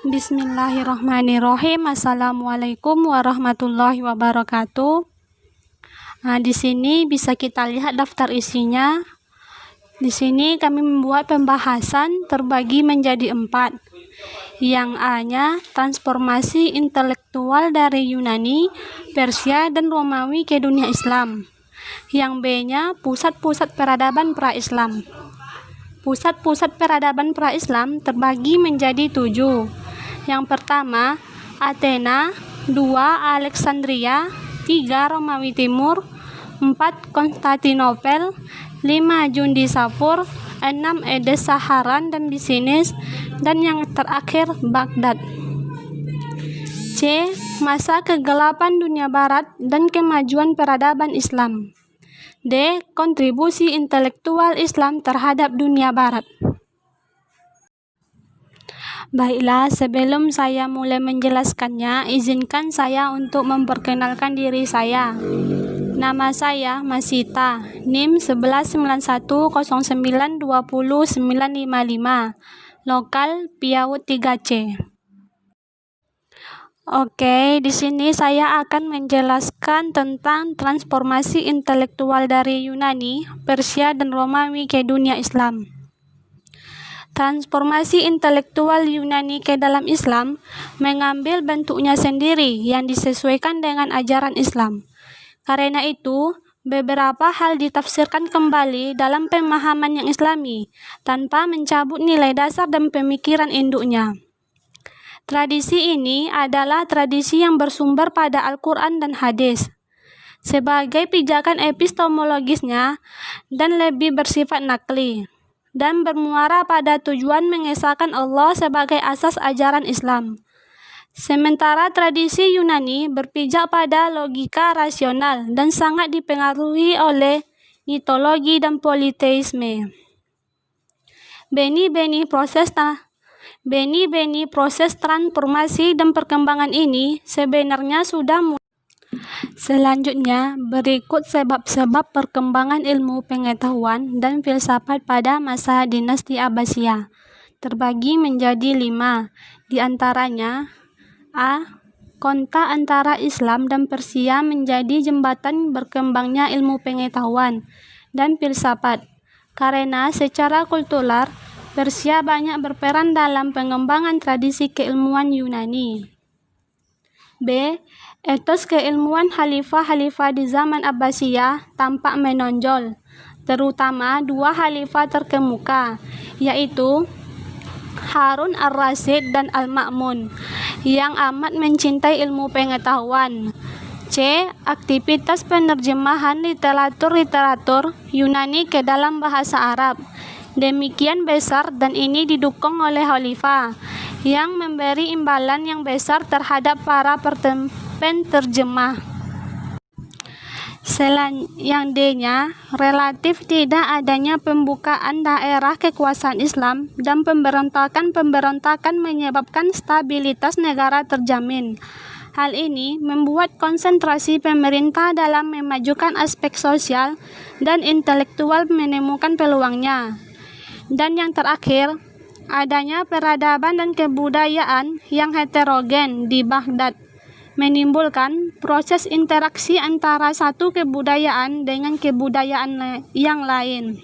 Bismillahirrahmanirrahim. Assalamualaikum warahmatullahi wabarakatuh. Di sini bisa kita lihat daftar isinya. Di sini kami membuat pembahasan terbagi menjadi 4. Yang A-nya transformasi intelektual dari Yunani, Persia, dan Romawi ke dunia Islam. Yang B-nya pusat-pusat peradaban pra-Islam. Pusat-pusat peradaban pra-Islam terbagi menjadi 7. Yang pertama, Athena, 2. Alexandria, 3. Romawi Timur, 4. Konstantinopel, 5. Jundisapur, 6. Edes Saharan dan Bisinis, dan yang terakhir Baghdad. C. Masa kegelapan dunia barat dan kemajuan peradaban Islam. D. Kontribusi intelektual Islam terhadap dunia barat. Baiklah, sebelum saya mulai menjelaskannya, izinkan saya untuk memperkenalkan diri saya. Nama saya Masita, NIM 119109200955, lokal Piaut 3C. Oke, di sini saya akan menjelaskan tentang transformasi intelektual dari Yunani, Persia, dan Romawi ke dunia Islam. Transformasi intelektual Yunani ke dalam Islam mengambil bentuknya sendiri yang disesuaikan dengan ajaran Islam. Karena itu, beberapa hal ditafsirkan kembali dalam pemahaman yang Islami tanpa mencabut nilai dasar dan pemikiran induknya. Tradisi ini adalah tradisi yang bersumber pada Al-Quran dan hadis. Sebagai pijakan epistemologisnya dan lebih bersifat nakli, dan bermuara pada tujuan mengesahkan Allah sebagai asas ajaran Islam. Sementara tradisi Yunani berpijak pada logika rasional dan sangat dipengaruhi oleh mitologi dan politeisme. Benih-benih proses transformasi dan perkembangan ini sebenarnya sudah mulai. Selanjutnya, berikut sebab-sebab perkembangan ilmu pengetahuan dan filsafat pada masa dinasti Abbasiyah. Terbagi menjadi 5. Di antaranya, A. Kontak antara Islam dan Persia menjadi jembatan berkembangnya ilmu pengetahuan dan filsafat. Karena secara kultural, Persia banyak berperan dalam pengembangan tradisi keilmuan Yunani. B. Etos keilmuan khalifah-khalifah di zaman Abbasiyah tampak menonjol, terutama 2 khalifah terkemuka, yaitu Harun ar-Rasyid dan Al-Ma'mun, yang amat mencintai ilmu pengetahuan. C. Aktivitas penerjemahan literatur Yunani ke dalam bahasa Arab demikian besar, dan ini didukung oleh khalifah yang memberi imbalan yang besar terhadap para penterjemah. Yang D-nya, relatif tidak adanya pembukaan daerah kekuasaan Islam dan pemberontakan menyebabkan stabilitas negara terjamin. Hal ini membuat konsentrasi pemerintah dalam memajukan aspek sosial dan intelektual menemukan peluangnya. Dan yang terakhir, adanya peradaban dan kebudayaan yang heterogen di Baghdad menimbulkan proses interaksi antara satu kebudayaan dengan kebudayaan yang lain.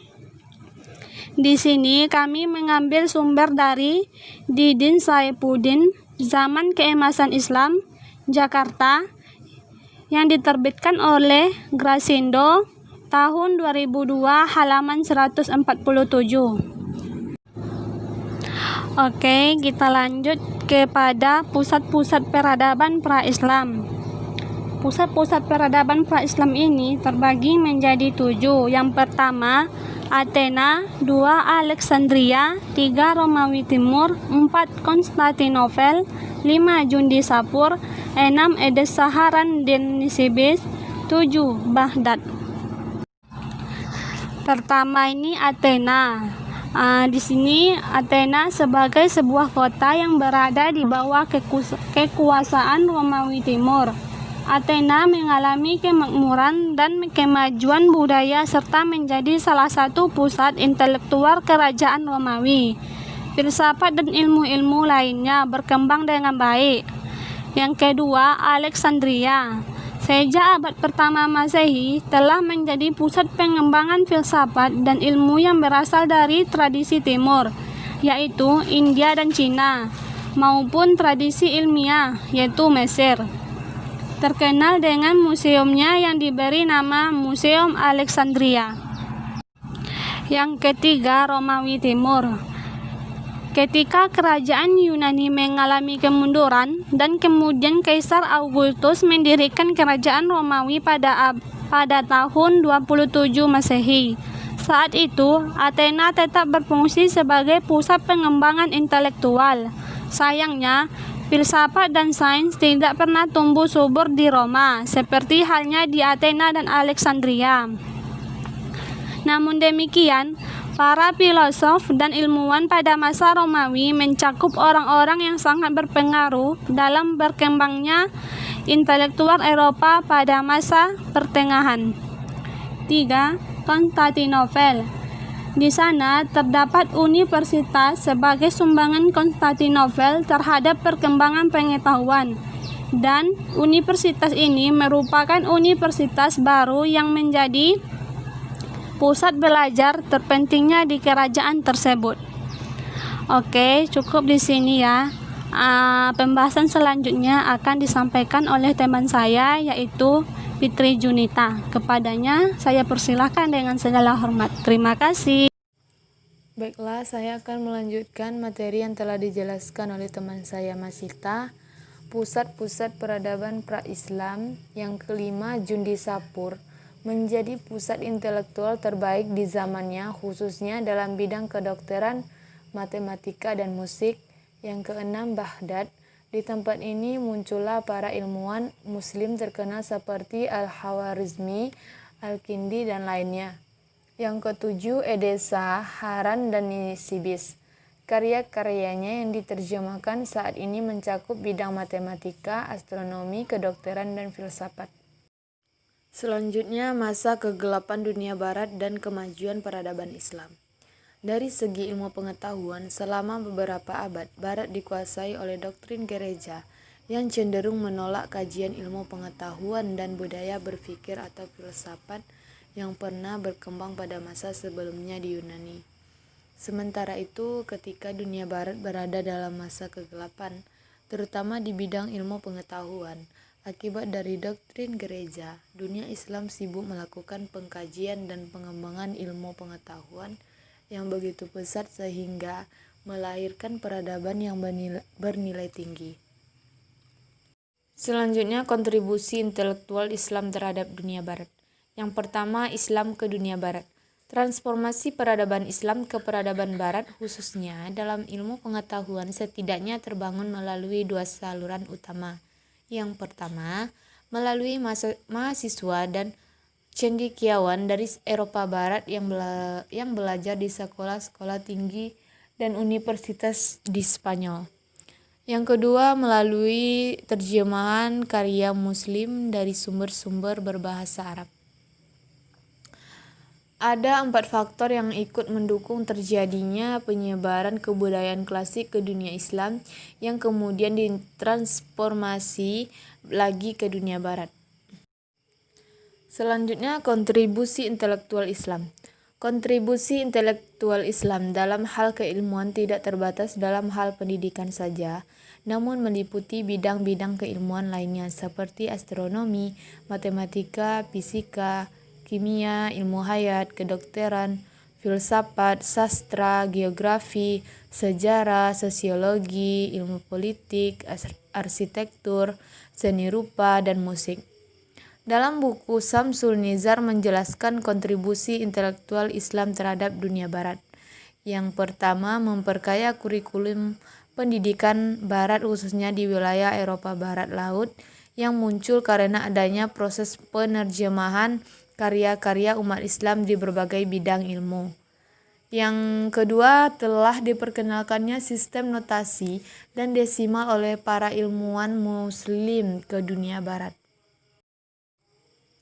Di sini kami mengambil sumber dari Didin Saifuddin, Zaman Keemasan Islam, Jakarta, yang diterbitkan oleh Grasindo tahun 2002 halaman 147. Oke, kita lanjut kepada pusat-pusat peradaban pra-Islam. Pusat-pusat peradaban pra-Islam ini terbagi menjadi 7. Yang pertama, Athena, 2. Alexandria, 3. Romawi Timur, 4. Konstantinopel, 5. Jundisapur, 6. Edes Saharan dan Nisibis, 7. Baghdad. Pertama ini Athena. Di sini Athena sebagai sebuah kota yang berada di bawah kekuasaan Romawi Timur. Athena mengalami kemakmuran dan kemajuan budaya serta menjadi salah satu pusat intelektual kerajaan Romawi. Filsafat dan ilmu-ilmu lainnya berkembang dengan baik. Yang kedua, Alexandria. Sejak abad pertama Masehi telah menjadi pusat pengembangan filsafat dan ilmu yang berasal dari tradisi timur, yaitu India dan Cina, maupun tradisi ilmiah, yaitu Mesir. Terkenal dengan museumnya yang diberi nama Museum Alexandria. Yang ketiga, Romawi Timur. Ketika kerajaan Yunani mengalami kemunduran dan kemudian Kaisar Augustus mendirikan kerajaan Romawi pada tahun 27 Masehi. Saat itu, Athena tetap berfungsi sebagai pusat pengembangan intelektual. Sayangnya, filsafat dan sains tidak pernah tumbuh subur di Roma, seperti halnya di Athena dan Alexandria. Namun demikian, para filosof dan ilmuwan pada masa Romawi mencakup orang-orang yang sangat berpengaruh dalam berkembangnya intelektual Eropa pada masa pertengahan. 3. Konstantinopel. Di sana terdapat universitas sebagai sumbangan Konstantinopel terhadap perkembangan pengetahuan, dan universitas ini merupakan universitas baru yang menjadi pusat belajar terpentingnya di kerajaan tersebut. Oke, cukup di sini ya. Pembahasan selanjutnya akan disampaikan oleh teman saya, yaitu Fitri Junita. Kepadanya saya persilahkan dengan segala hormat. Terima kasih. Baiklah, saya akan melanjutkan materi yang telah dijelaskan oleh teman saya Masita. Pusat-pusat peradaban pra-Islam. Yang kelima, Jundisapur menjadi pusat intelektual terbaik di zamannya, khususnya dalam bidang kedokteran, matematika, dan musik. Yang keenam, Baghdad. Di tempat ini muncullah para ilmuwan muslim terkenal seperti Al-Khawarizmi, Al-Kindi, dan lainnya. Yang ketujuh, Edesa, Haran, dan Nisibis. Karya-karyanya yang diterjemahkan saat ini mencakup bidang matematika, astronomi, kedokteran, dan filsafat. Selanjutnya, masa kegelapan dunia barat dan kemajuan peradaban Islam. Dari segi ilmu pengetahuan, selama beberapa abad, barat dikuasai oleh doktrin gereja yang cenderung menolak kajian ilmu pengetahuan dan budaya berpikir atau filsafat yang pernah berkembang pada masa sebelumnya di Yunani. Sementara itu, ketika dunia barat berada dalam masa kegelapan, terutama di bidang ilmu pengetahuan, akibat dari doktrin gereja, dunia Islam sibuk melakukan pengkajian dan pengembangan ilmu pengetahuan yang begitu pesat sehingga melahirkan peradaban yang bernilai tinggi. Selanjutnya, kontribusi intelektual Islam terhadap dunia barat. Yang pertama, Islam ke dunia barat. Transformasi peradaban Islam ke peradaban barat, khususnya dalam ilmu pengetahuan, setidaknya terbangun melalui dua saluran utama. Yang pertama, melalui mahasiswa dan cendekiawan dari Eropa Barat yang belajar di sekolah-sekolah tinggi dan universitas di Spanyol. Yang kedua, melalui terjemahan karya Muslim dari sumber-sumber berbahasa Arab. Ada 4 faktor yang ikut mendukung terjadinya penyebaran kebudayaan klasik ke dunia Islam yang kemudian ditransformasi lagi ke dunia Barat. Selanjutnya, kontribusi intelektual Islam. Kontribusi intelektual Islam dalam hal keilmuan tidak terbatas dalam hal pendidikan saja, namun meliputi bidang-bidang keilmuan lainnya seperti astronomi, matematika, fisika, kimia, ilmu hayat, kedokteran, filsafat, sastra, geografi, sejarah, sosiologi, ilmu politik, arsitektur, seni rupa, dan musik. Dalam buku Samsul Nizar menjelaskan kontribusi intelektual Islam terhadap dunia barat. Yang pertama, memperkaya kurikulum pendidikan barat khususnya di wilayah Eropa Barat Laut yang muncul karena adanya proses penerjemahan karya-karya umat Islam di berbagai bidang ilmu. Yang kedua, telah diperkenalkannya sistem notasi dan desimal oleh para ilmuwan muslim ke dunia barat.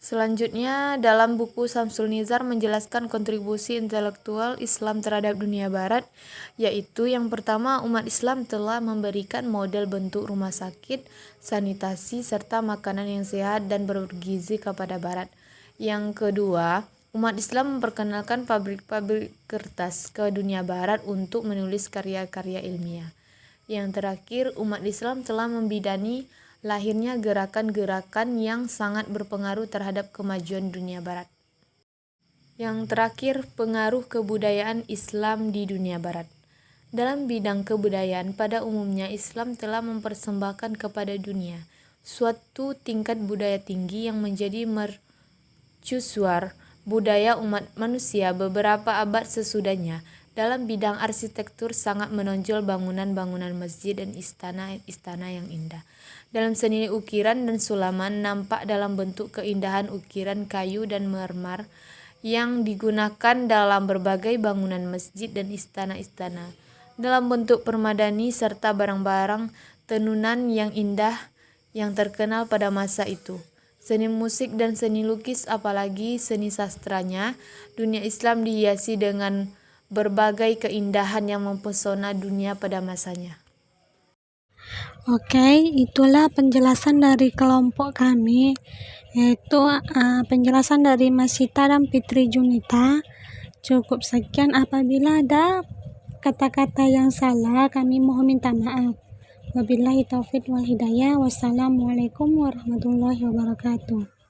Selanjutnya, dalam buku Samsul Nizar menjelaskan kontribusi intelektual Islam terhadap dunia barat, yaitu yang pertama, umat Islam telah memberikan model bentuk rumah sakit, sanitasi, serta makanan yang sehat dan bergizi kepada barat. Yang kedua, umat Islam memperkenalkan pabrik-pabrik kertas ke dunia barat untuk menulis karya-karya ilmiah. Yang terakhir, umat Islam telah membidani lahirnya gerakan-gerakan yang sangat berpengaruh terhadap kemajuan dunia barat. Yang terakhir, pengaruh kebudayaan Islam di dunia barat. Dalam bidang kebudayaan, pada umumnya Islam telah mempersembahkan kepada dunia suatu tingkat budaya tinggi yang menjadi mercusuar budaya umat manusia beberapa abad sesudahnya. Dalam bidang arsitektur sangat menonjol bangunan-bangunan masjid dan istana-istana yang indah. Dalam seni ukiran dan sulaman nampak dalam bentuk keindahan ukiran kayu dan mermer yang digunakan dalam berbagai bangunan masjid dan istana-istana. Dalam bentuk permadani serta barang-barang tenunan yang indah yang terkenal pada masa itu. Seni musik dan seni lukis apalagi seni sastranya, dunia Islam dihiasi dengan berbagai keindahan yang mempesona dunia pada masanya. Oke, itulah penjelasan dari kelompok kami, yaitu penjelasan dari Mas Sita dan Fitri Junita. Cukup sekian, apabila ada kata-kata yang salah kami mohon minta maaf. Wabillahi taufiq wal hidayah. Wassalamualaikum warahmatullahi wabarakatuh.